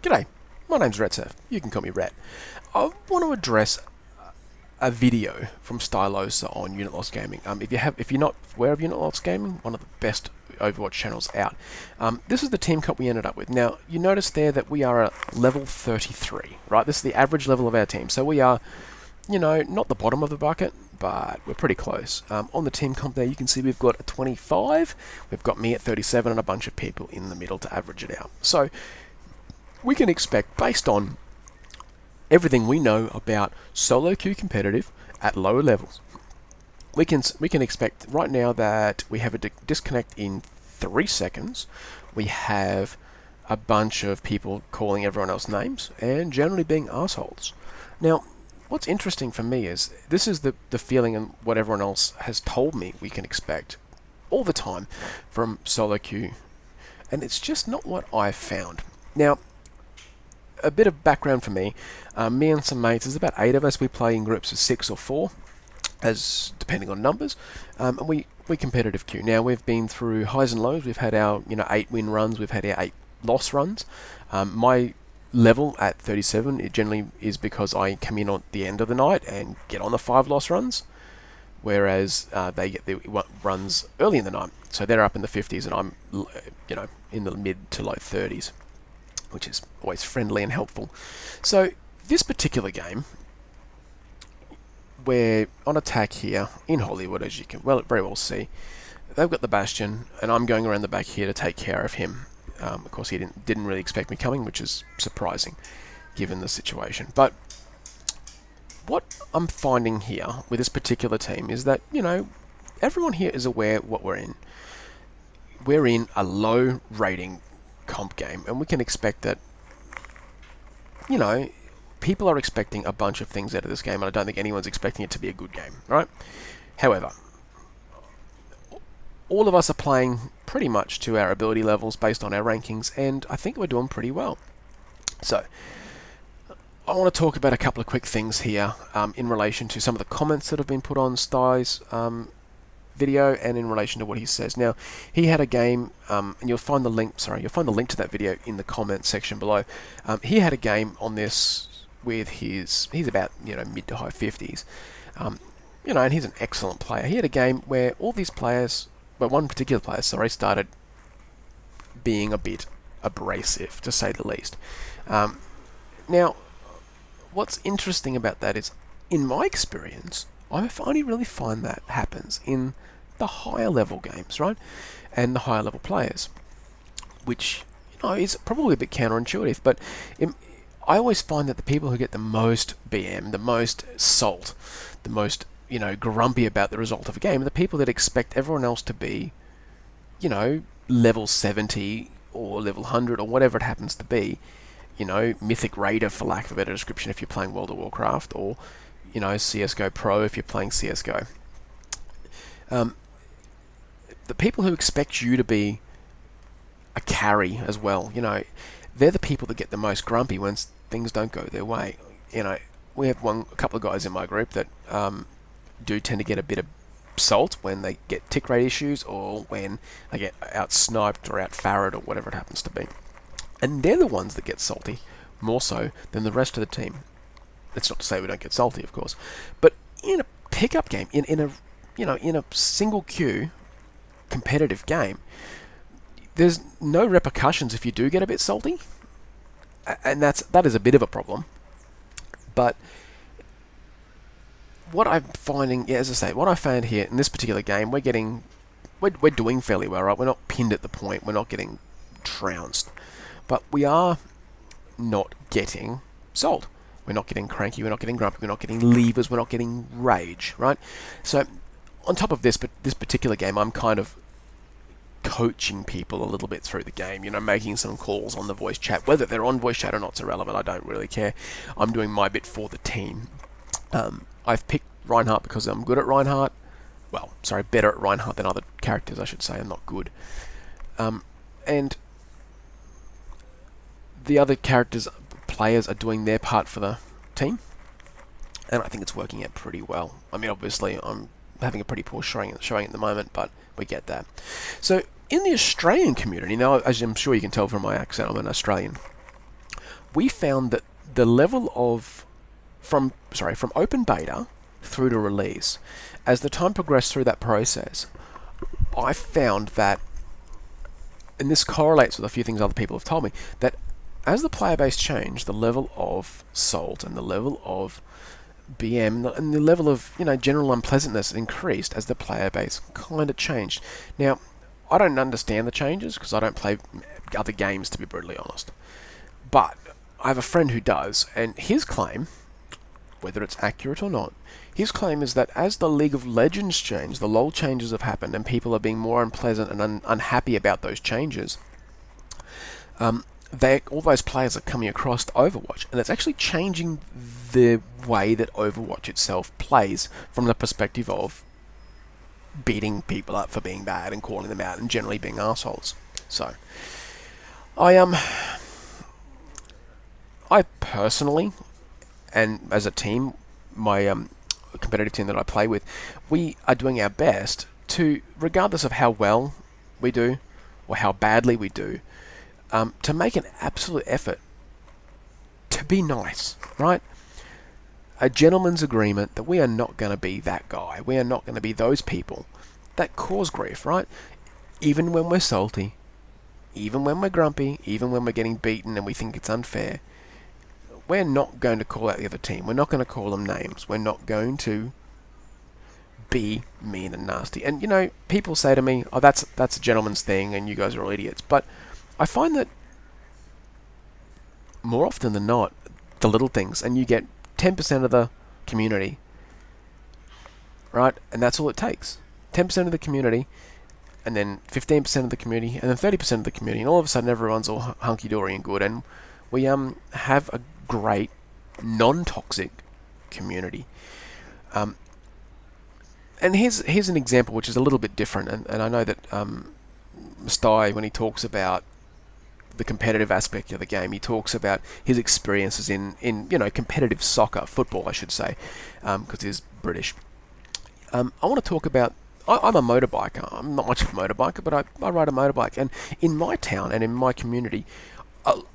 G'day, my name's Retsef. You can call me Ret. I want to address a video from Stylosa on Unit Loss Gaming. If you're not aware of Unit Loss Gaming, one of the best Overwatch channels out. This is the team comp we ended up with. Now, you notice there that we are at level 33, right? This is the average level of our team. So we are, not the bottom of the bucket, but we're pretty close. On the team comp there, you can see we've got a 25, we've got me at 37, and a bunch of people in the middle to average it out. So we can expect, based on everything we know about solo queue competitive at lower levels, we can expect right now that we have a disconnect in 3 seconds. We have a bunch of people calling everyone else names and generally being assholes. Now, what's interesting for me is this is the feeling and what everyone else has told me we can expect all the time from solo queue, and it's just not what I've found. Now, a bit of background for me. Me and some mates, there's about 8 of us. We play in groups of 6 or 4, as depending on numbers. And we competitive queue. Now, we've been through highs and lows. We've had our 8 win runs. We've had our 8 loss runs. My level at 37, it generally is because I come in at the end of the night and get on the 5 loss runs, whereas they get the runs early in the night. So they're up in the 50s, and I'm in the mid to low 30s. Which is always friendly and helpful. So this particular game, we're on attack here in Hollywood, as you can very well see. They've got the Bastion, and I'm going around the back here to take care of him. Of course, he didn't really expect me coming, which is surprising, given the situation. But what I'm finding here with this particular team is that, everyone here is aware what we're in. We're in a low rating comp game, and we can expect that, people are expecting a bunch of things out of this game, and I don't think anyone's expecting it to be a good game, right? However, all of us are playing pretty much to our ability levels based on our rankings, and I think we're doing pretty well. So, I want to talk about a couple of quick things here in relation to some of the comments that have been put on Sty's video, and in relation to what he says. Now, he had a game, and you'll find the link to that video in the comments section below. He had a game on this with he's about mid to high 50s, and he's an excellent player. He had a game where all these players, one particular player, started being a bit abrasive, to say the least. Now, what's interesting about that is, in my experience, I only really find that happens in the higher level games, right? And the higher level players, which, is probably a bit counterintuitive, but I always find that the people who get the most BM, the most salt, the most, grumpy about the result of a game are the people that expect everyone else to be, level 70 or level 100 or whatever it happens to be, Mythic Raider, for lack of a better description, if you're playing World of Warcraft, or CSGO Pro if you're playing CSGO. The people who expect you to be a carry as well, they're the people that get the most grumpy when things don't go their way. We have a couple of guys in my group that do tend to get a bit of salt when they get tick rate issues, or when they get out-sniped or out-farred or whatever it happens to be. And they're the ones that get salty, more so than the rest of the team. That's not to say we don't get salty, of course, but in a pickup game, in a single queue competitive game, there's no repercussions if you do get a bit salty, and that is a bit of a problem. But what I'm finding, as I say, what I found here in this particular game, we're doing fairly well, right? We're not pinned at the point, we're not getting trounced, but we are not getting salt. We're not getting cranky, we're not getting grumpy, we're not getting levers, we're not getting rage, right? So, on top of this particular game, I'm kind of coaching people a little bit through the game, making some calls on the voice chat. Whether they're on voice chat or not's irrelevant, I don't really care. I'm doing my bit for the team. I've picked Reinhardt because I'm good at Reinhardt. Well, sorry, better at Reinhardt than other characters, I should say. I'm not good. And the other players are doing their part for the team, and I think it's working out pretty well. I mean, obviously, I'm having a pretty poor showing at the moment, but we get that. So, in the Australian community, now, as I'm sure you can tell from my accent, I'm an Australian. we found that the level of from open beta through to release, as the time progressed through that process, I found that, and this correlates with a few things other people have told me, that as the player base changed, the level of salt and the level of BM and the level of general unpleasantness increased as the player base kind of changed. Now, I don't understand the changes because I don't play other games, to be brutally honest. But I have a friend who does, and his claim, whether it's accurate or not, his claim is that as the League of Legends change, the LoL changes have happened, and people are being more unpleasant and unhappy about those changes. All those players are coming across to Overwatch, and it's actually changing the way that Overwatch itself plays from the perspective of beating people up for being bad and calling them out and generally being assholes. So, I personally, and as a team, my competitive team that I play with, we are doing our best to, regardless of how well we do or how badly we do, to make an absolute effort to be nice, right? A gentleman's agreement that we are not going to be that guy. We are not going to be those people that cause grief, right? Even when we're salty, even when we're grumpy, even when we're getting beaten and we think it's unfair, we're not going to call out the other team. We're not going to call them names. We're not going to be mean and nasty. And, people say to me, oh, that's a gentleman's thing and you guys are all idiots. But I find that more often than not, the little things, and you get 10% of the community, right? And that's all it takes. 10% of the community, and then 15% of the community, and then 30% of the community, and all of a sudden everyone's all hunky-dory and good, and we have a great, non-toxic community. And here's an example which is a little bit different, and I know that Sty, when he talks about the competitive aspect of the game, he talks about his experiences in competitive soccer, football I should say, because he's British. I want to talk about, I'm a motorbiker. I'm not much of a motorbiker, but I ride a motorbike, and in my town and in my community,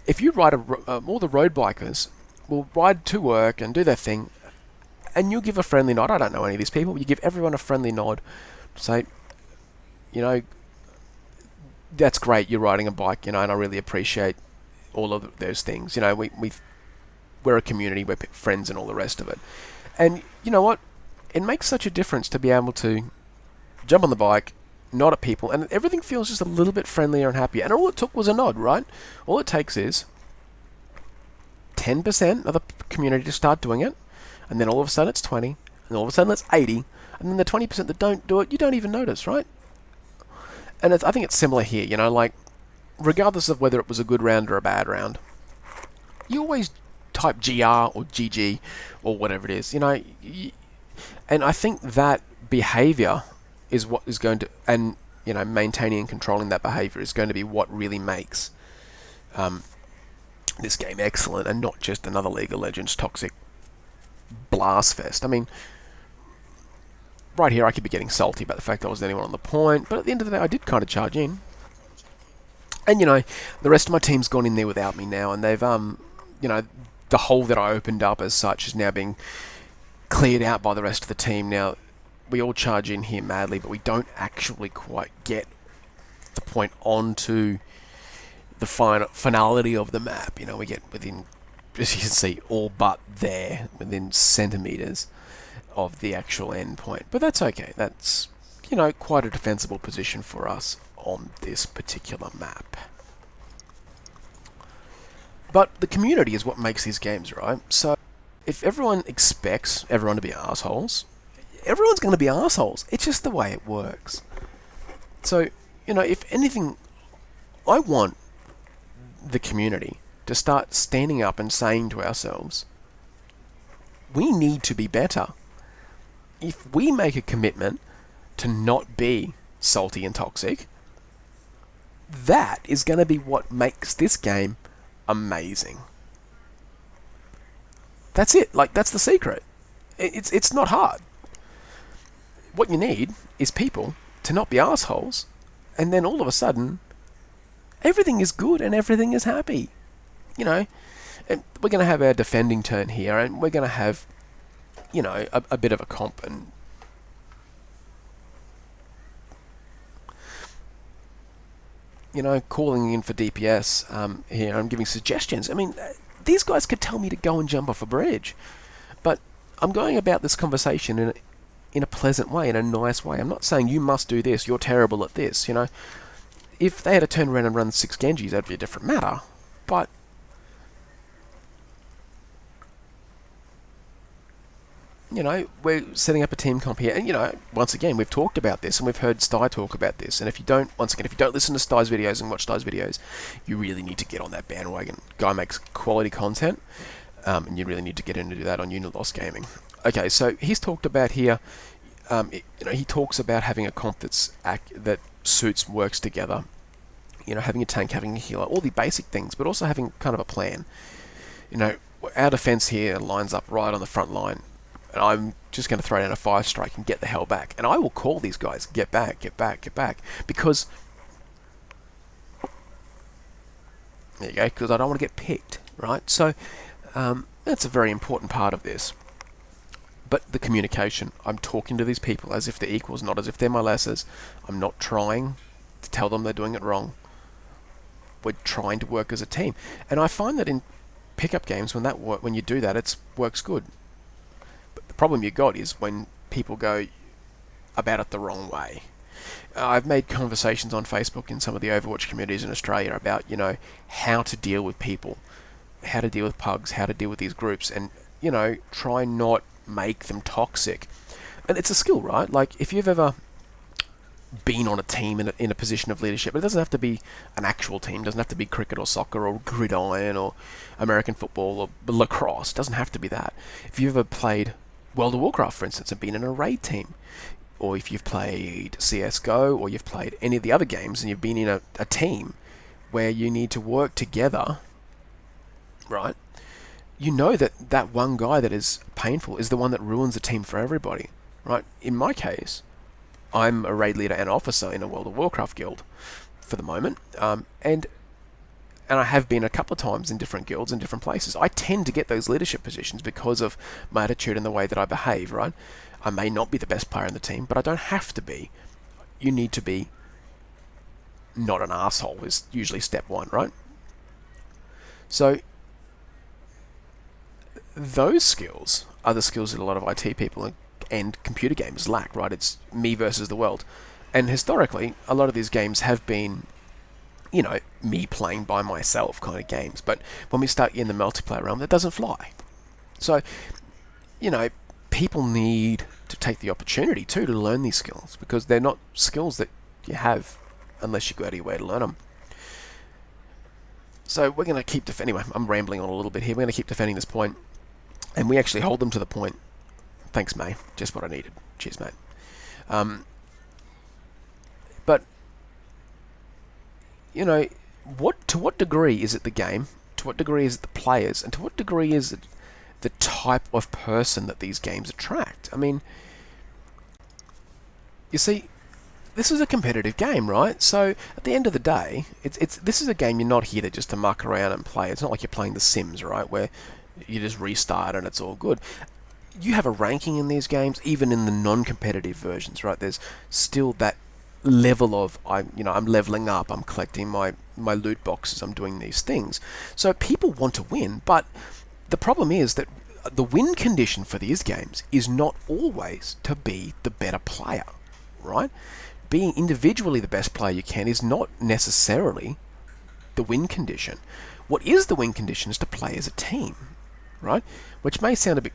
if you ride all the road bikers will ride to work and do their thing, and you'll give a friendly nod. I don't know any of these people. You give everyone a friendly nod, say, that's great, you're riding a bike, and I really appreciate all of those things. We're a community, we're friends and all the rest of it. And you know what? It makes such a difference to be able to jump on the bike, nod at people, and everything feels just a little bit friendlier and happier. And all it took was a nod, right? All it takes is 10% of the community to start doing it, and then all of a sudden it's 20, and all of a sudden it's 80, and then the 20% that don't do it, you don't even notice, right? And I think it's similar here, regardless of whether it was a good round or a bad round, you always type GR or GG or whatever it is, and I think that behavior is what is going to, and maintaining and controlling that behavior is going to be what really makes this game excellent, and not just another League of Legends toxic blast fest. I mean, right here I could be getting salty about the fact that I wasn't anyone on the point, but at the end of the day I did kind of charge in. And the rest of my team's gone in there without me now, and they've the hole that I opened up as such is now being cleared out by the rest of the team. Now we all charge in here madly, but we don't actually quite get the point onto the finality of the map. We get within, as you can see, all but there, within centimeters of the actual end point. But that's okay. That's, quite a defensible position for us on this particular map. But the community is what makes these games, right? So if everyone expects everyone to be assholes, everyone's going to be assholes. It's just the way it works. So, if anything, I want the community to start standing up and saying to ourselves, we need to be better. If we make a commitment to not be salty and toxic, that is going to be what makes this game amazing. That's it. That's the secret. It's not hard. What you need is people to not be assholes, and then all of a sudden, everything is good and everything is happy. And we're going to have our defending turn here, and we're going to have, you know, a bit of a comp, and you know, calling in for DPS here. I'm giving suggestions. I mean, these guys could tell me to go and jump off a bridge, but I'm going about this conversation in a pleasant way, in a nice way. I'm not saying you must do this, you're terrible at this, you know. If they had to turn around and run 6 Genjis, that'd be a different matter. But you know, we're setting up a team comp here, and you know, once again, we've talked about this, and we've heard Sty talk about this. And if you don't, once again, if you don't listen to Sty's videos and watch Sty's videos, you really need to get on that bandwagon. Guy makes quality content, and you really need to get in to do that on Unit Lost Gaming. Okay, so he's talked about here. You know, he talks about having a comp that suits, works together. You know, having a tank, having a healer, all the basic things, but also having kind of a plan. You know, our defense here lines up right on the front line. And I'm just going to throw down a 5 strike and get the hell back. And I will call these guys, get back, get back, get back. Because, there you go, because I don't want to get picked, right? So, that's a very important part of this. But the communication, I'm talking to these people as if they're equals, not as if they're my lessers. I'm not trying to tell them they're doing it wrong. We're trying to work as a team. And I find that in pickup games, when you do that, it works good. The problem you got is when people go about it the wrong way. I've made conversations on Facebook in some of the Overwatch communities in Australia about, you know, how to deal with people, how to deal with pugs, how to deal with these groups, and, you know, try not make them toxic. And it's a skill, right? Like, if you've ever been on a team in a position of leadership, it doesn't have to be an actual team, it doesn't have to be cricket or soccer or gridiron or American football or lacrosse, it doesn't have to be that. If you've ever played World of Warcraft, for instance, and been in a raid team, or if you've played CSGO, or you've played any of the other games and you've been in a team where you need to work together, right? You know that that one guy that is painful is the one that ruins the team for everybody, right? In my case, I'm a raid leader and officer in a World of Warcraft guild for the moment, and I have been a couple of times in different guilds in different places. I tend to get those leadership positions because of my attitude and the way that I behave, right? I may not be the best player in the team, but I don't have to be. You need to be not an asshole is usually step 1, right? So those skills are the skills that a lot of IT people and computer gamers lack, right? It's me versus the world. And historically, a lot of these games have been, you know, me playing by myself kind of games. But when we start in the multiplayer realm, that doesn't fly. So, you know, people need to take the opportunity too to learn these skills, because they're not skills that you have unless you go out of your way to learn them. So we're going to keep anyway, I'm rambling on a little bit here. We're going to keep defending this point, and we actually hold them to the point. Thanks, May. Just what I needed. Cheers, mate. But you know, to what degree is it the game? To what degree is it the players? And to what degree is it the type of person that these games attract? I mean, you see, this is a competitive game, right? So at the end of the day, this is a game you're not here to muck around and play. It's not like you're playing The Sims, right, where you just restart and it's all good. You have a ranking in these games, even in the non-competitive versions, right? There's still that level of I'm leveling up, I'm collecting my loot boxes, I'm doing these things. So people want to win, but the problem is that the win condition for these games is not always to be the better player, right? Being individually the best player you can is not necessarily the win condition. What is the win condition is to play as a team, right? Which may sound a bit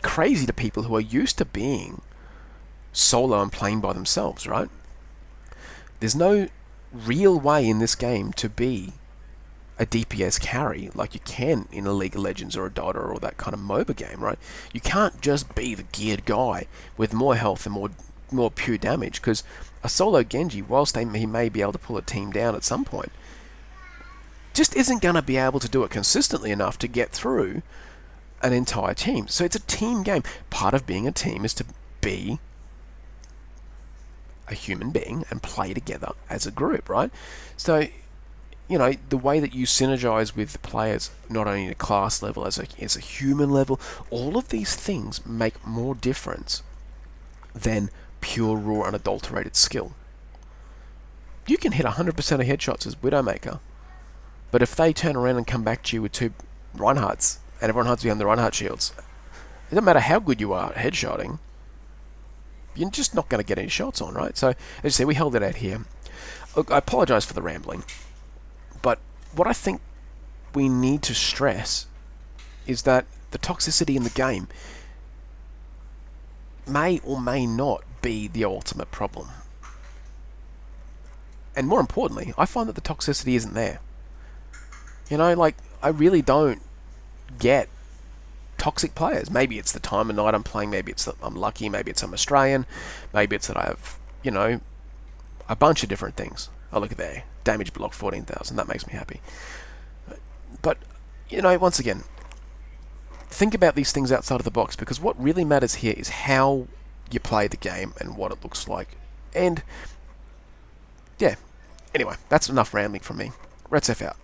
crazy to people who are used to being solo and playing by themselves, right? There's no real way in this game to be a DPS carry like you can in a League of Legends or a Dota or that kind of MOBA game, right? You can't just be the geared guy with more health and more pure damage, because a solo Genji, whilst he may be able to pull a team down at some point, just isn't going to be able to do it consistently enough to get through an entire team. So it's a team game. Part of being a team is to be a human being and play together as a group, right? So you know, the way that you synergize with players, not only at a class level, as a human level, all of these things make more difference than pure, raw, unadulterated skill. You can hit 100% of headshots as Widowmaker, but if they turn around and come back to you with 2 Reinhardts, and everyone hides behind the Reinhardt shields, it doesn't matter how good you are at headshotting, you're just not going to get any shots on, right? So, as you say, we held it out here. Look, I apologise for the rambling, but what I think we need to stress is that the toxicity in the game may or may not be the ultimate problem. And more importantly, I find that the toxicity isn't there. You know, like, I really don't get toxic players. Maybe it's the time of night I'm playing, maybe it's that I'm lucky, maybe it's I'm Australian, maybe it's that I have, you know, a bunch of different things. Oh, look at there. Damage block 14,000. That makes me happy. But, you know, once again, think about these things outside of the box, because what really matters here is how you play the game and what it looks like. And, yeah. Anyway, that's enough rambling from me. Retsef out.